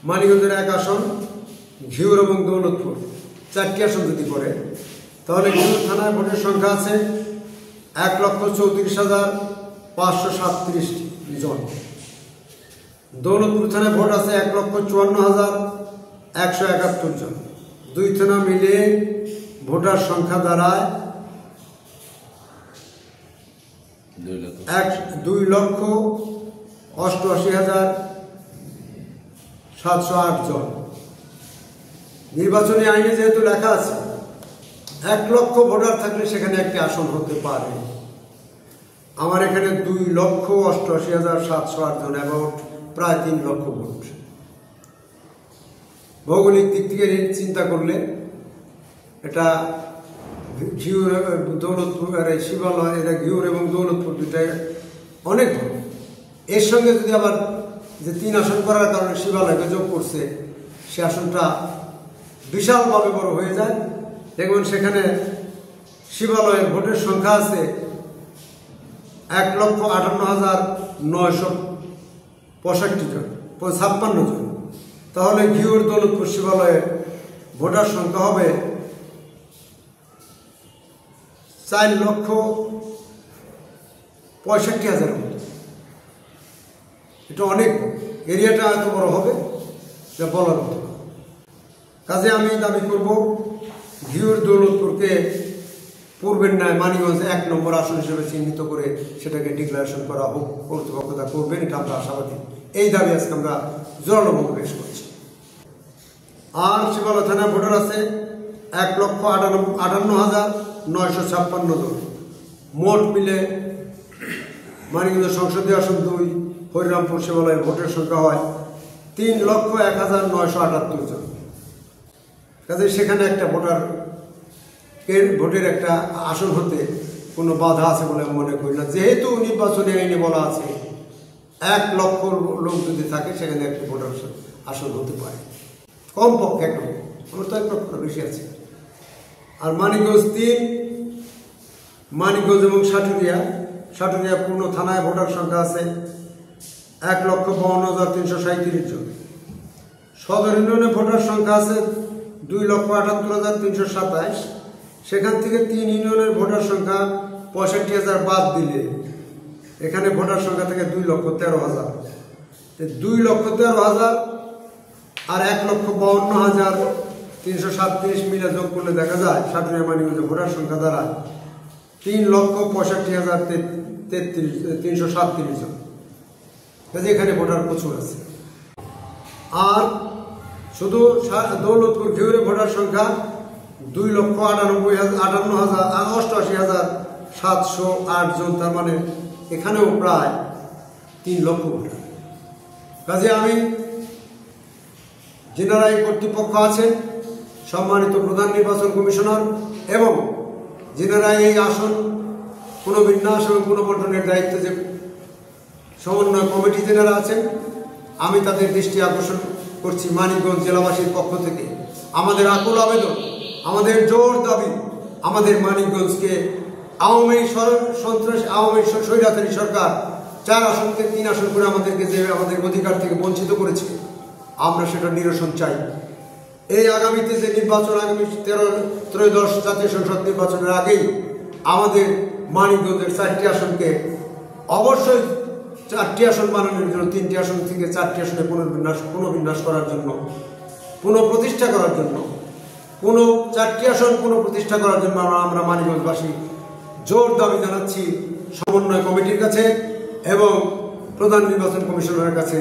মানিকগঞ্জের ১ আসন, ঘিওর এবং দৌলতপুর ৪টি আসন যদি করে তাহলে ঘিওর থানায় ভোটের সংখ্যা আছে ১,৩৪,৫৩৭ জন। দৌলতপুর থানায় ভোট আছে ১,৫৪,১৭১ জন। দুই থানা মিলে ভোটার সংখ্যা দাঁড়ায় ২,৮৮,৭০৮ জন। নির্বাচনী আইনে যেহেতু লেখা আছে ১ লক্ষ ভোটার থাকলে সেখানে একটি আসন হতে পারে, আমার এখানে ২,৮৮,৭০৮ জন, অ্যাবাউট প্রায় ৩ লক্ষ ভোট। ভৌগোলিক দিক থেকে চিন্তা করলে এটা ঘিওর দৌলতপুর শিবালয়, এটা ঘিওর এবং দৌলতপুর দুটাই অনেক বড়। এর সঙ্গে যদি আবার যে ৩ আসন করার কারণে শিবালয়কে যোগ করছে, সে আসনটা বিশালভাবে বড় হয়ে যায়। দেখবেন সেখানে শিবালয়ের ভোটের সংখ্যা আছে ১,৫৮,৯৬৫ জন, ৫৬ জন। তাহলে ঘিওর দৌলতপুর শিবালয়ের ভোটার সংখ্যা হবে ৪,৬৫,০০০ মতো। এটা অনেক, এরিয়াটা এত বড় হবে যা বলার মতো। কাজে আমি দাবি করব ঘিওর দৌলতপুরকে পূর্বের ন্যায় মানিকগঞ্জ ১ নম্বর আসন হিসেবে চিহ্নিত করে সেটাকে ডিক্লারেশন করা হোক, কর্তৃপক্ষ তা করবেন, এটা আমরা আশাবাদী। এই দাবি আজকে আমরা জোরালোভাবে পেশ করছি। আর শিবালয় থানায় ভোটার আছে ১,৫৮,৯৫৬ জন। মোট মিলে মানিকগঞ্জ সংসদীয় আসন ২ হরিরামপুর শিবালয়ের ভোটের সংখ্যা হয় ৩,০১,৯৭৮ জন। কাজে সেখানে একটা ভোটের একটা আসন হতে কোনো বাধা আছে বলে আমি মনে করি না, যেহেতু নির্বাচনী আইনে বলা আছে ১ লক্ষ লোক যদি থাকে সেখানে একটা ভোটার আসন হতে পারে, কমপক্ষে ১ লক্ষ। আমার তো ১ লক্ষ বেশি আছে। আর মানিকগঞ্জ ৩, মানিকগঞ্জ এবং সাটুরিয়া পূর্ণ থানায় ভোটার সংখ্যা আছে ১,৫২,৩৩৭ জন। সদর ইউনিয়নে ভোটার সংখ্যা আছে ২,৭৮,৩২৭। সেখান থেকে ৩ ইউনিয়নের ভোটার সংখ্যা ৬৫,০০০ বাদ দিলে এখানে ভোটার সংখ্যা থেকে ২,১৩,০০০। ২,১৩,০০০ আর ১,৫২,৩৩৭ মিলে যোগ করলে দেখা যায় সাটুরিয়া মানিকগঞ্জে ভোটার সংখ্যা দাঁড়ায় ৩,৬৫,৩৩৭ জন। কাজে এখানে ভোটার প্রচুর আছে। আর শুধু দৌলতপুর ঘিওরে ভোটার সংখ্যা ২,৮৮,৭০৮ জন, তার মানে এখানেও প্রায় ৩ লক্ষ ভোটার। কাজে আমি যিনারা এই কর্তৃপক্ষ আছেন, সম্মানিত প্রধান নির্বাচন কমিশনার এবং যিনারা এই আসন পুনর্বিন্যাস এবং পুনর্বন্টনের দায়িত্বে যে সমন্বয় কমিটি যিনারা আছেন, আমি তাদের দৃষ্টি আকর্ষণ করছি মানিকগঞ্জ জেলাবাসীর পক্ষ থেকে আমাদের আকুল আবেদন, আমাদের জোর দাবি, আমাদের মানিকগঞ্জকে আওয়ামী স্বৈরাচারী সরকার ৪ আসনকে ৩ আসন করে আমাদেরকে যে আমাদের অধিকার থেকে বঞ্চিত করেছে, আমরা সেটা নিরসন চাই। এই আগামীতে যে নির্বাচন, আগামী ত্রয়োদশ জাতীয় সংসদ নির্বাচনের আগেই আমাদের মানিকগঞ্জের ৪টি আসনকে অবশ্যই ৪টি আসন বানানোর জন্য, 3টি আসন থেকে 4টি আসনে পুনর্বিন্যাস করার জন্য, পুনঃপ্রতিষ্ঠা করার জন্য, 4টি আসন পুনঃপ্রতিষ্ঠা করার জন্য আমরা মানিকগঞ্জবাসী জোর দাবি জানাচ্ছি সমন্বয় কমিটির কাছে এবং প্রধান নির্বাচন কমিশনারের কাছে।